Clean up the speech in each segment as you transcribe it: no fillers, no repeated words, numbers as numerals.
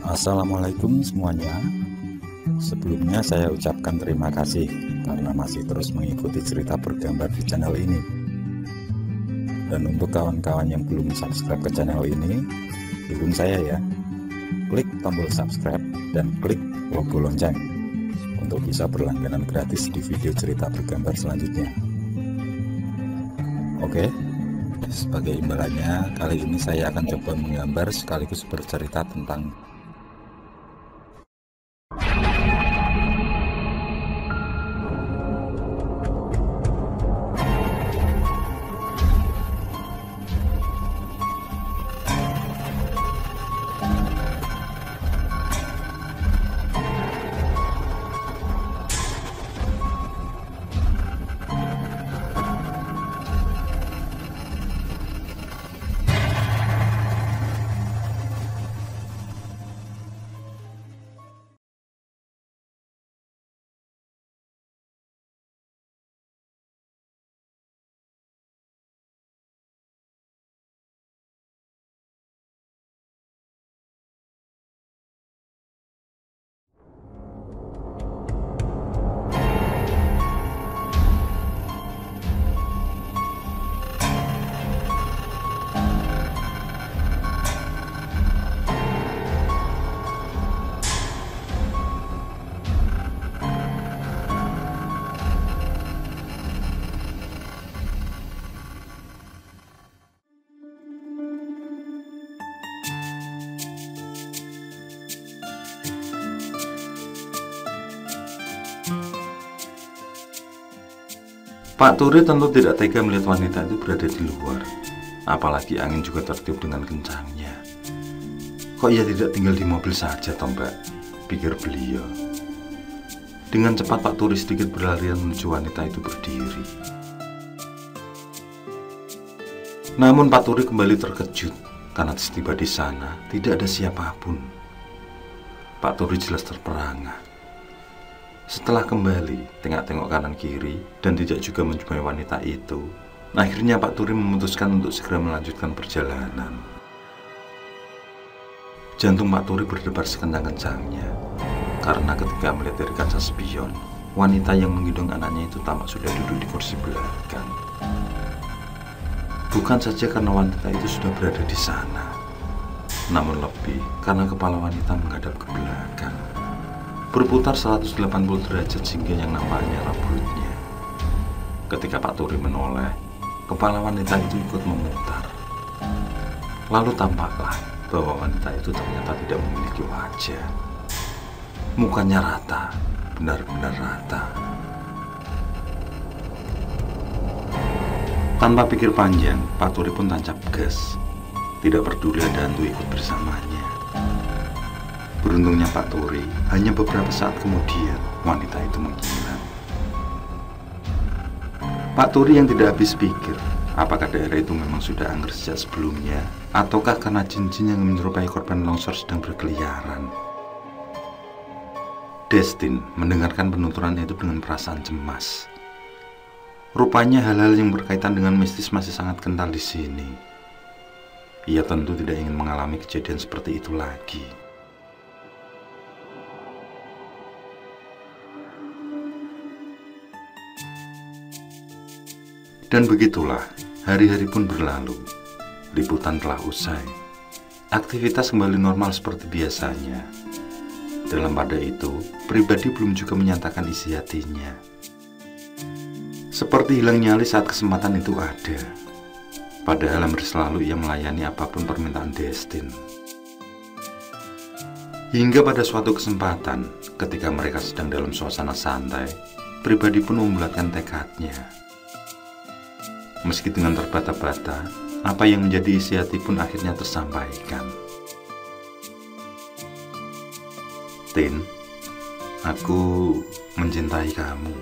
Assalamualaikum semuanya. Sebelumnya saya ucapkan terima kasih karena masih terus mengikuti cerita bergambar di channel ini. Dan untuk kawan-kawan yang belum subscribe ke channel ini, dukung saya ya. Klik tombol subscribe dan klik logo lonceng untuk bisa berlangganan gratis di video cerita bergambar selanjutnya. Oke, sebagai imbalannya kali ini saya akan coba menggambar sekaligus bercerita tentang Pak Turi tentu tidak tega melihat wanita itu berada di luar. Apalagi angin juga tertiup dengan kencangnya. Kok ia tidak tinggal di mobil saja, toh Mbak? Pikir beliau. Dengan cepat Pak Turi sedikit berlarian menuju wanita itu berdiri. Namun Pak Turi kembali terkejut karena setiba di sana tidak ada siapapun. Pak Turi jelas terperangah. Setelah kembali, tengok-tengok kanan kiri dan tidak juga menjumpai wanita itu, akhirnya Pak Turi memutuskan untuk segera melanjutkan perjalanan. Jantung Pak Turi berdebar sekencang-kencangnya karena ketika melihat dari kaca spion, wanita yang menggendong anaknya itu tampak sudah duduk di kursi belakang. Bukan saja karena wanita itu sudah berada di sana, namun lebih karena kepala wanita menghadap ke belakang, berputar 180 derajat sehingga yang nampaknya rambutnya. Ketika Pak Turi menoleh, kepala wanita itu ikut memutar. Lalu tampaklah bahwa wanita itu ternyata tidak memiliki wajah. Mukanya rata, benar-benar rata. Tanpa pikir panjang, Pak Turi pun tancap gas. Tidak peduli ada hantu ikut bersamanya. Beruntungnya Pak Turi, hanya beberapa saat kemudian wanita itu menghilang. Pak Turi yang tidak habis pikir, apakah daerah itu memang sudah angker sejak sebelumnya, ataukah karena jin-jin yang menyerupai korban longsor sedang berkeliaran. Destin mendengarkan penuturan itu dengan perasaan cemas. Rupanya hal-hal yang berkaitan dengan mistis masih sangat kental di sini. Ia tentu tidak ingin mengalami kejadian seperti itu lagi. Dan begitulah, hari-hari pun berlalu. Liputan telah usai. Aktivitas kembali normal seperti biasanya. Dalam pada itu, pribadi belum juga menyatakan isi hatinya. Seperti hilang nyali saat kesempatan itu ada. Padahal hampir selalu ia melayani apapun permintaan Destin. Hingga pada suatu kesempatan, ketika mereka sedang dalam suasana santai, pribadi pun membulatkan tekadnya. Meski dengan terbata-bata, apa yang menjadi isi hati pun akhirnya tersampaikan. Tin, aku mencintai kamu.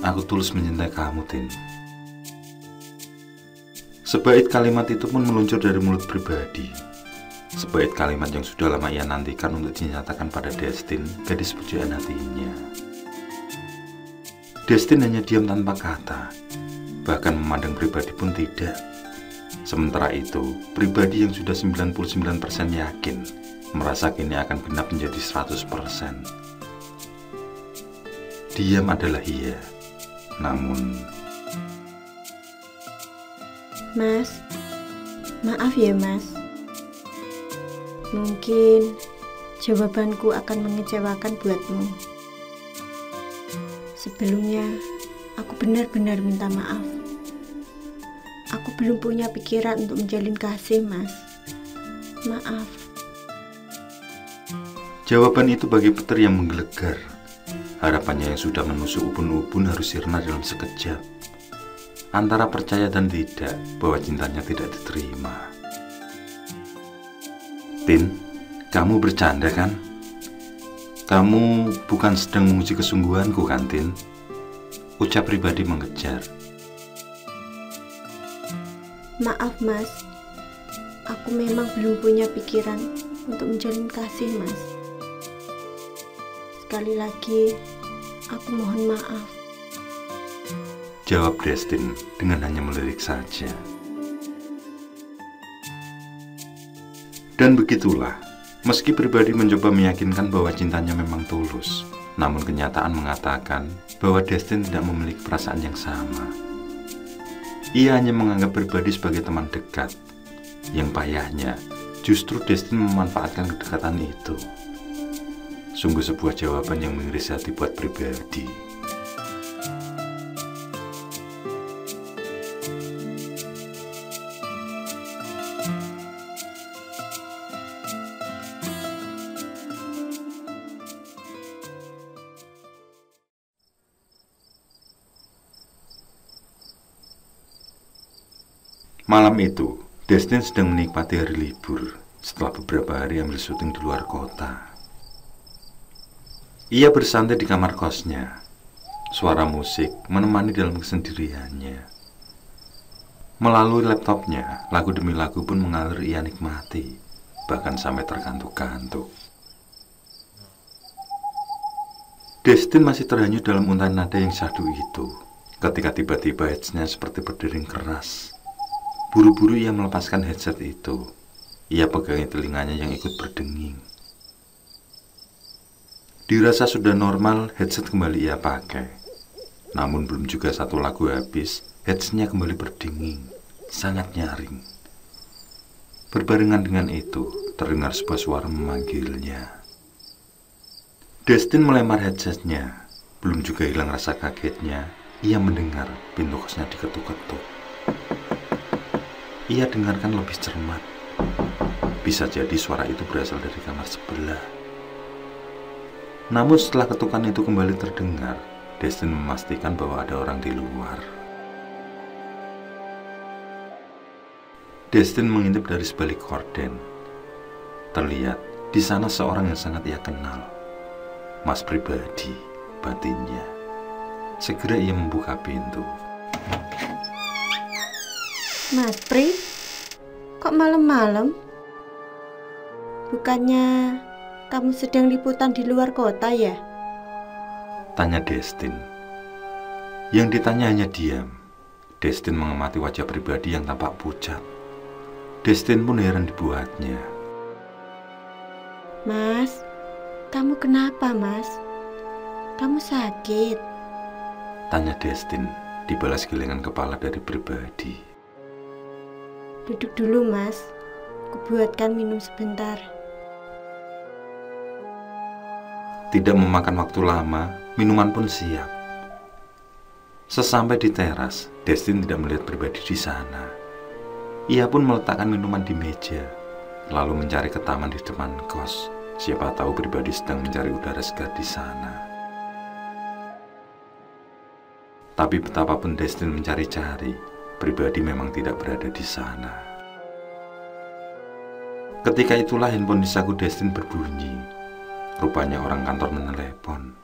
Aku tulus mencintai kamu, Tin. Sebaik kalimat itu pun meluncur dari mulut pribadi. Sebaik kalimat yang sudah lama ia nantikan untuk dinyatakan pada Destin, gadis pujaan hatinya. Destin hanya diam tanpa kata. Bahkan memandang pribadi pun tidak. Sementara itu, pribadi yang sudah 99% yakin merasa kini akan genap menjadi 100%. Diam adalah iya, namun... Mas, maaf ya Mas. Mungkin jawabanku akan mengecewakan buatmu. Sebelumnya, aku benar-benar minta maaf. Aku belum punya pikiran untuk menjalin kasih, Mas. Maaf. Jawaban itu bagi Peter yang menggelegar. Harapannya yang sudah menusuk ubun-ubun harus sirna dalam sekejap. Antara percaya dan tidak bahwa cintanya tidak diterima. Tin, kamu bercanda kan? Kamu bukan sedang menguji kesungguhanku kan, Tin? Ucap pribadi mengejar. Maaf, Mas. Aku memang belum punya pikiran untuk menjalin kasih, Mas. Sekali lagi, aku mohon maaf. Jawab Destin dengan hanya melirik saja. Dan begitulah, meski pribadi mencoba meyakinkan bahwa cintanya memang tulus, namun kenyataan mengatakan bahwa Destin tidak memiliki perasaan yang sama. Ia hanya menganggap pribadi sebagai teman dekat. Yang payahnya, justru Destin memanfaatkan kedekatan itu. Sungguh sebuah jawaban yang mengiris hati buat pribadi. Malam itu, Destin sedang menikmati hari libur setelah beberapa hari ambil syuting di luar kota. Ia bersantai di kamar kosnya. Suara musik menemani dalam kesendiriannya. Melalui laptopnya, lagu demi lagu pun mengalir ia nikmati, bahkan sampai terkantuk-kantuk. Destin masih terhanyut dalam untayan nada yang syahdu itu, ketika tiba-tiba headsnya seperti berdering keras. Buru-buru ia melepaskan headset itu. Ia pegangi telinganya yang ikut berdenging. Dirasa sudah normal, headset kembali ia pakai. Namun belum juga satu lagu habis, headsnya kembali berdenging, sangat nyaring. Berbarengan dengan itu, terdengar sebuah suara memanggilnya. Destin melempar headsetnya. Belum juga hilang rasa kagetnya, ia mendengar pintu kosnya diketuk-ketuk. Ia dengarkan lebih cermat. Bisa jadi suara itu berasal dari kamar sebelah. Namun setelah ketukan itu kembali terdengar, Destin memastikan bahwa ada orang di luar. Destin mengintip dari sebalik gorden. Terlihat di sana seorang yang sangat ia kenal, Mas Pribadi, batinnya. Segera ia membuka pintu. Mas Pri, kok malam-malam? Bukannya kamu sedang liputan di luar kota ya? Tanya Destin. Yang ditanya hanya diam. Destin mengamati wajah Pribadi yang tampak pucat. Destin pun heran dibuatnya. Mas, kamu kenapa, Mas? Kamu sakit? Tanya Destin, dibalas gelengan kepala dari Pribadi. Duduk dulu, Mas. Kubuatkan minum sebentar. Tidak memakan waktu lama, minuman pun siap. Sesampai di teras, Destin tidak melihat Pribadi di sana. Ia pun meletakkan minuman di meja, lalu mencari ke taman di depan kos. Siapa tahu Pribadi sedang mencari udara segar di sana. Tapi betapapun Destin mencari-cari, Pribadi memang tidak berada di sana. Ketika itulah handphone di saku Destin berbunyi. Rupanya orang kantor menelepon.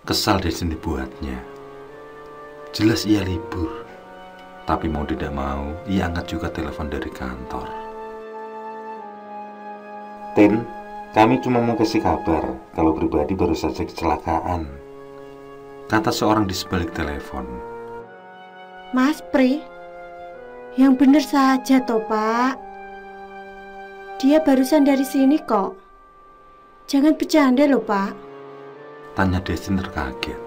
Kesal Destin dibuatnya. Jelas ia libur, tapi mau tidak mau ia angkat juga telepon dari kantor. Tin, kami cuma mau kasih kabar kalau Pribadi baru saja kecelakaan, kata seorang di sebalik telepon. Mas Pri, Yang bener saja toh, Pak. Dia barusan dari sini kok. Jangan bercanda loh, Pak. Tanya Destin terkaget.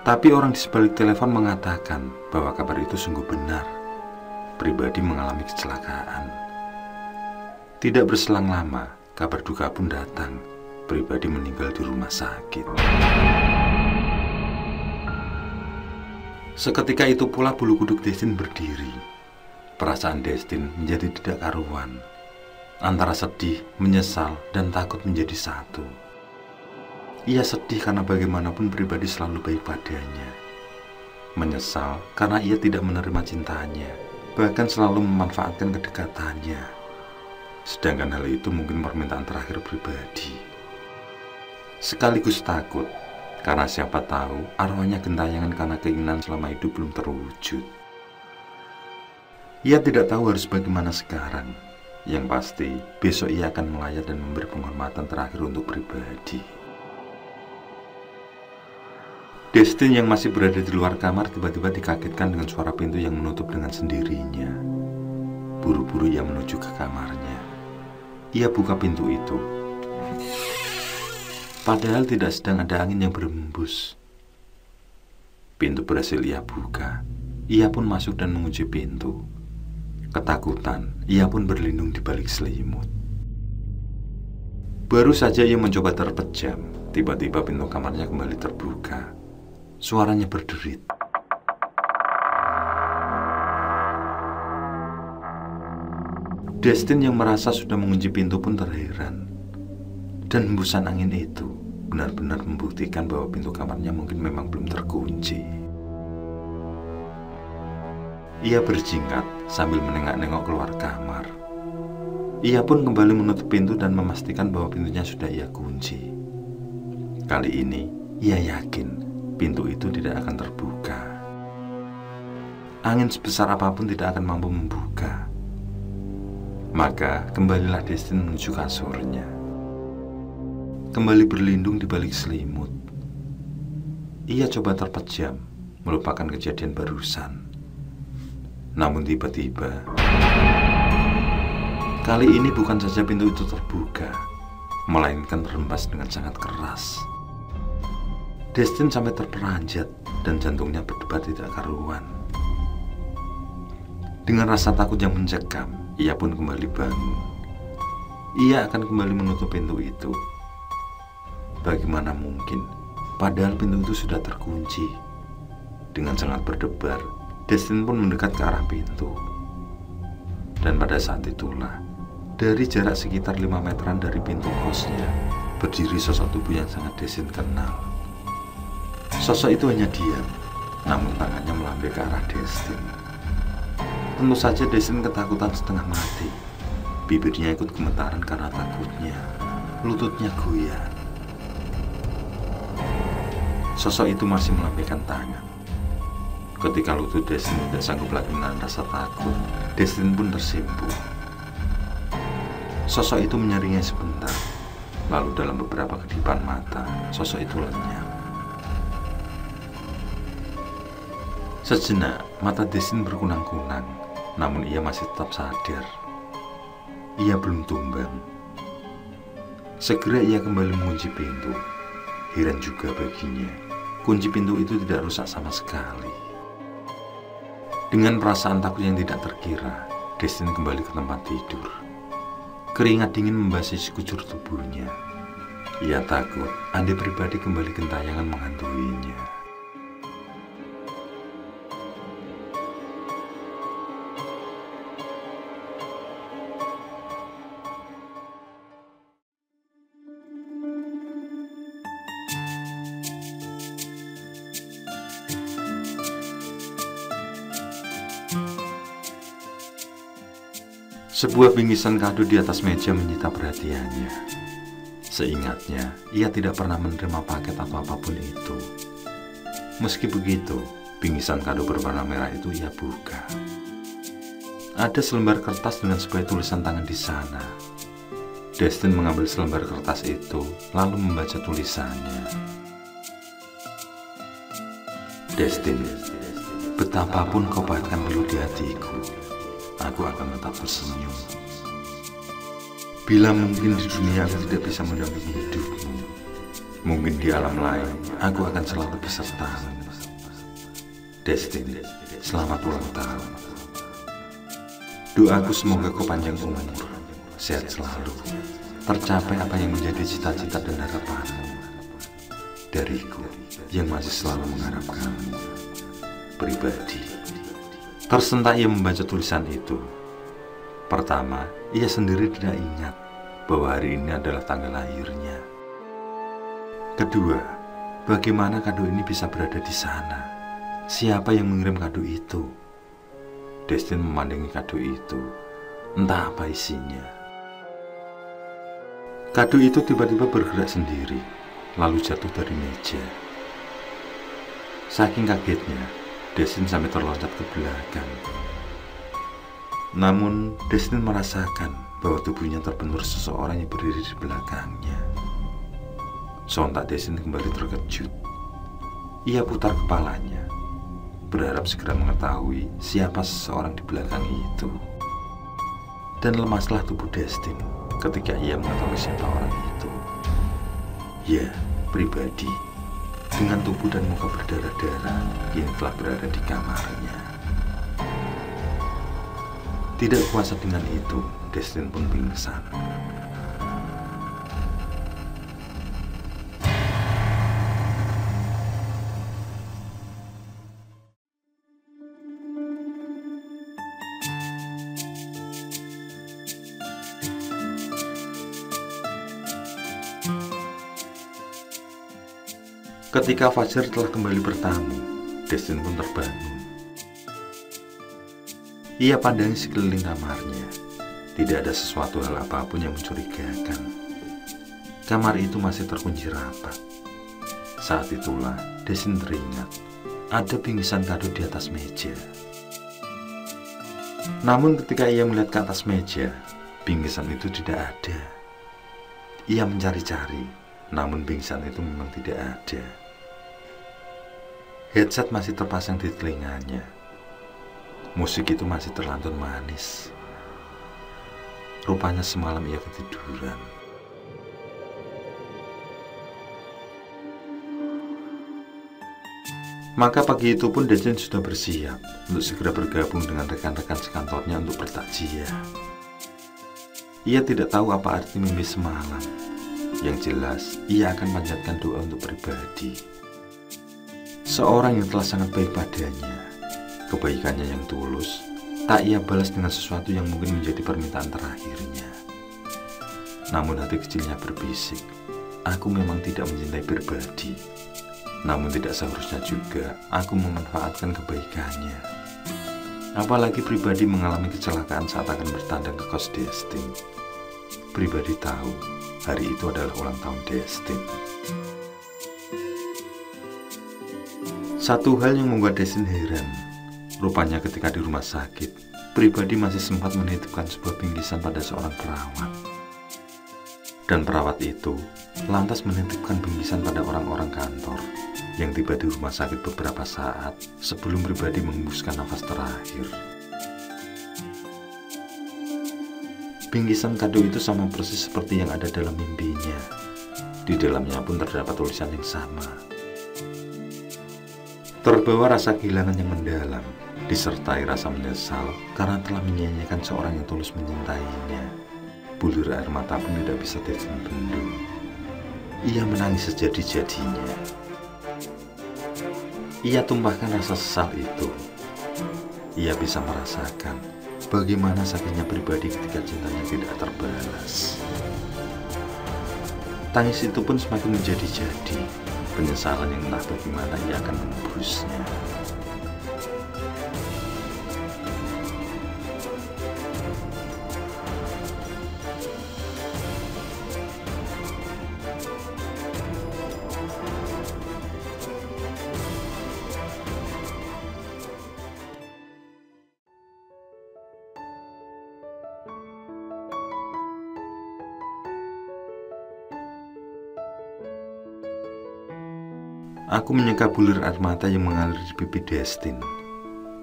Tapi orang di sebalik telepon mengatakan bahwa kabar itu sungguh benar. Pribadi mengalami kecelakaan. Tidak berselang lama, kabar duka pun datang. Pribadi meninggal di rumah sakit. Seketika itu pula bulu kuduk Destin berdiri. Perasaan Destin menjadi tidak karuan. Antara sedih, menyesal, dan takut menjadi satu. Ia sedih karena bagaimanapun pribadi selalu baik padanya. Menyesal karena ia tidak menerima cintanya, bahkan selalu memanfaatkan kedekatannya. Sedangkan hal itu mungkin permintaan terakhir pribadi. Sekaligus takut, karena siapa tahu arwahnya gentayangan karena keinginan selama hidup belum terwujud. Ia tidak tahu harus bagaimana sekarang. Yang pasti, besok ia akan melayat dan memberi penghormatan terakhir untuk pribadi. Destin yang masih berada di luar kamar tiba-tiba dikagetkan dengan suara pintu yang menutup dengan sendirinya. Buru-buru ia menuju ke kamarnya. Ia buka pintu itu. Padahal tidak sedang ada angin yang berhembus. Pintu berhasil ia buka. Ia pun masuk dan mengunci pintu. Ketakutan, ia pun berlindung di balik selimut. Baru saja ia mencoba terpejam, tiba-tiba pintu kamarnya kembali terbuka. Suaranya berderit. Destin yang merasa sudah mengunci pintu pun terheran. Dan hembusan angin itu benar-benar membuktikan bahwa pintu kamarnya mungkin memang belum terkunci. Ia berjingkat sambil menengok-nengok keluar kamar. Ia pun kembali menutup pintu dan memastikan bahwa pintunya sudah ia kunci. Kali ini, ia yakin pintu itu tidak akan terbuka. Angin sebesar apapun tidak akan mampu membuka. Maka, kembalilah Destin menuju kasurnya. Kembali berlindung di balik selimut. Ia coba terpejam, melupakan kejadian barusan. Namun tiba-tiba, kali ini bukan saja pintu itu terbuka, melainkan terhempas dengan sangat keras. Destin sampai terperanjat dan jantungnya berdebar tidak karuan. Dengan rasa takut yang mencekam, ia pun kembali bangun. Ia akan kembali menutup pintu itu. Bagaimana mungkin, padahal pintu itu sudah terkunci. Dengan sangat berdebar, Destin pun mendekat ke arah pintu. Dan pada saat itulah, dari jarak sekitar 5 meteran dari pintu kosnya, berdiri sosok tubuh yang sangat Destin kenal. Sosok itu hanya diam, namun tangannya melambai ke arah Destin. Tentu saja Destin ketakutan setengah mati. Bibirnya ikut gemetaran karena takutnya. Lututnya goyah. Sosok itu masih melambaikan tangan. Ketika lutut Destin tidak sanggup lagi menahan rasa takut, Destin pun tersimpul. Sosok itu menyaringnya sebentar, lalu dalam beberapa kedipan mata, sosok itu lenyap. Sejenak, mata Destin berkunang-kunang, namun ia masih tetap sadar. Ia belum tumbang. Segera ia kembali mengunci pintu. Heran juga baginya, kunci pintu itu tidak rusak sama sekali. Dengan perasaan takut yang tidak terkira, Destin kembali ke tempat tidur. Keringat dingin membasih sekujur tubuhnya. Ia takut andai pribadi kembali gentayangan menghantuinya. Sebuah bingkisan kado di atas meja menyita perhatiannya. Seingatnya, ia tidak pernah menerima paket atau apapun itu. Meski begitu, bingkisan kado berwarna merah itu ia buka. Ada selembar kertas dengan sebuah tulisan tangan di sana. Destin mengambil selembar kertas itu, lalu membaca tulisannya. Destin, betapapun kau pahitkan pilu di hatiku, aku akan tetap tersenyum. Bila mungkin di dunia aku tidak bisa mendampingi hidupmu, mungkin di alam lain aku akan selalu besertamu. Destin, selamat ulang tahun. Doaku semoga kau panjang umur, sehat selalu, tercapai apa yang menjadi cita-cita dan harapanmu. Dariku yang masih selalu mengharapkanmu. Pribadi. Tersentak ia membaca tulisan itu. Pertama, ia sendiri tidak ingat bahwa hari ini adalah tanggal lahirnya. Kedua, bagaimana kado ini bisa berada di sana? Siapa yang mengirim kado itu? Destin memandangi kado itu, entah apa isinya. Kado itu tiba-tiba bergerak sendiri, lalu jatuh dari meja. Saking kagetnya, Destin sampai terloncat ke belakang. Namun, Destin merasakan bahwa tubuhnya terbentur seseorang yang berdiri di belakangnya. Sontak Destin kembali terkejut. Ia putar kepalanya, berharap segera mengetahui siapa seseorang di belakang itu. Dan lemaslah tubuh Destin ketika ia mengetahui siapa orang itu. Ya, pribadi, dengan tubuh dan muka berdarah-darah yang telah berada di kamarnya. Tidak kuasa dengan itu, Destin pun pingsan. Ketika fajar telah kembali bertamu, Destin pun terbangun. Ia pandangi sekeliling kamarnya. Tidak ada sesuatu hal apapun yang mencurigakan. Kamar itu masih terkunci rapat. Saat itulah Destin teringat ada bingkisan kado di atas meja. Namun ketika ia melihat ke atas meja, bingkisan itu tidak ada. Ia mencari-cari, namun bingkisan itu memang tidak ada. Headset masih terpasang di telinganya. Musik itu masih terlantun manis. Rupanya semalam ia ketiduran. Maka pagi itu pun Destin sudah bersiap untuk segera bergabung dengan rekan-rekan sekantornya untuk bertakziah. Ia tidak tahu apa arti mimpi semalam. Yang jelas, ia akan panjatkan doa untuk pribadi. Seorang yang telah sangat baik padanya, kebaikannya yang tulus, tak ia balas dengan sesuatu yang mungkin menjadi permintaan terakhirnya. Namun hati kecilnya berbisik, aku memang tidak mencintai pribadi. Namun tidak seharusnya juga aku memanfaatkan kebaikannya. Apalagi pribadi mengalami kecelakaan saat akan bertandang ke kos Destin. Pribadi tahu hari itu adalah ulang tahun Destin. Satu hal yang membuat Destin heran, rupanya ketika di rumah sakit, pribadi masih sempat menitipkan sebuah bingkisan pada seorang perawat. Dan perawat itu lantas menitipkan bingkisan pada orang-orang kantor yang tiba di rumah sakit beberapa saat sebelum pribadi menghembuskan nafas terakhir. Bingkisan kado itu sama persis seperti yang ada dalam mimpinya. Di dalamnya pun terdapat tulisan yang sama. Terbawa rasa kehilangan yang mendalam, disertai rasa menyesal karena telah menyia-nyiakan seorang yang tulus mencintainya. Bulir air mata pun tidak bisa Destin bendung. Ia menangis sejadi-jadinya. Ia tumpahkan rasa sesal itu. Ia bisa merasakan bagaimana sakitnya pribadi ketika cintanya tidak terbalas. Tangis itu pun semakin menjadi-jadi, penyesalan yang entah bagaimana ia akan menembusnya. Aku menyeka bulir air mata yang mengalir di pipi Destin.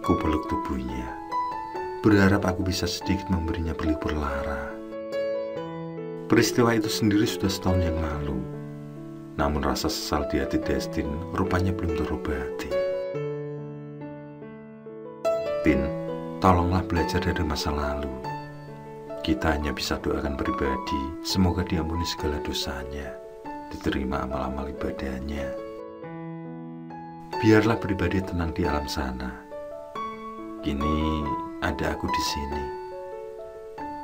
Ku peluk tubuhnya, berharap aku bisa sedikit memberinya pelipur lara. Peristiwa itu sendiri sudah setahun yang lalu, namun rasa sesal di hati Destin rupanya belum terobati. Tin, tolonglah belajar dari masa lalu. Kita hanya bisa doakan pribadi, semoga diampuni segala dosanya, diterima amal-amal ibadahnya. Biarlah pribadi tenang di alam sana. Kini ada aku di sini.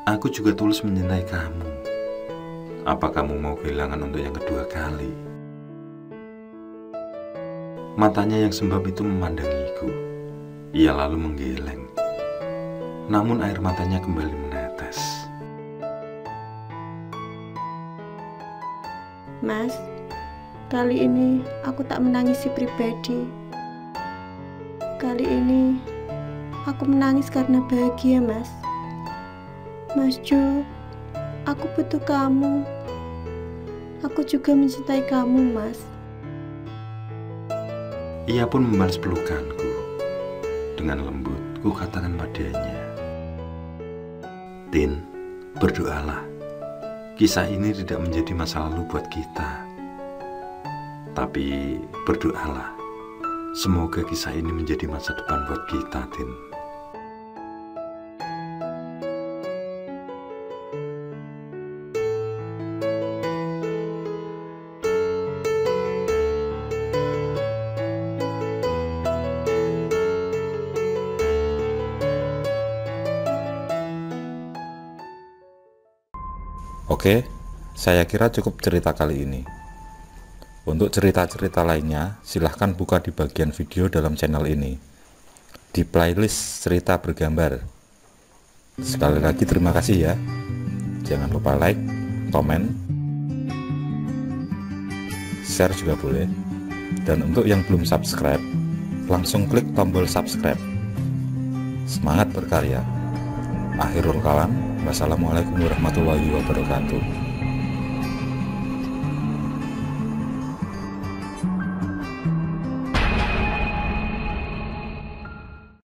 Aku juga tulus mencintai kamu. Apa kamu mau kehilangan untuk yang kedua kali? Matanya yang sembab itu memandangiku. Ia lalu menggeleng. Namun air matanya kembali menetes. Mas, kali ini aku tak menangisi pribadi. Kali ini aku menangis karena bahagia, Mas. Mas Jo, aku butuh kamu. Aku juga mencintai kamu, Mas. Ia pun membalas pelukanku. Dengan lembut, ku katakan padanya, Tin, berdoalah. Kisah ini tidak menjadi masa lalu buat kita. Tapi berdoalah, semoga kisah ini menjadi masa depan buat kita, Tin. Oke, saya kira cukup cerita kali ini. Untuk cerita-cerita lainnya, silahkan buka di bagian video dalam channel ini, di playlist cerita bergambar. Sekali lagi terima kasih ya. Jangan lupa like, komen, share juga boleh. Dan untuk yang belum subscribe, langsung klik tombol subscribe. Semangat berkarya. Akhirul kalam, wassalamualaikum warahmatullahi wabarakatuh.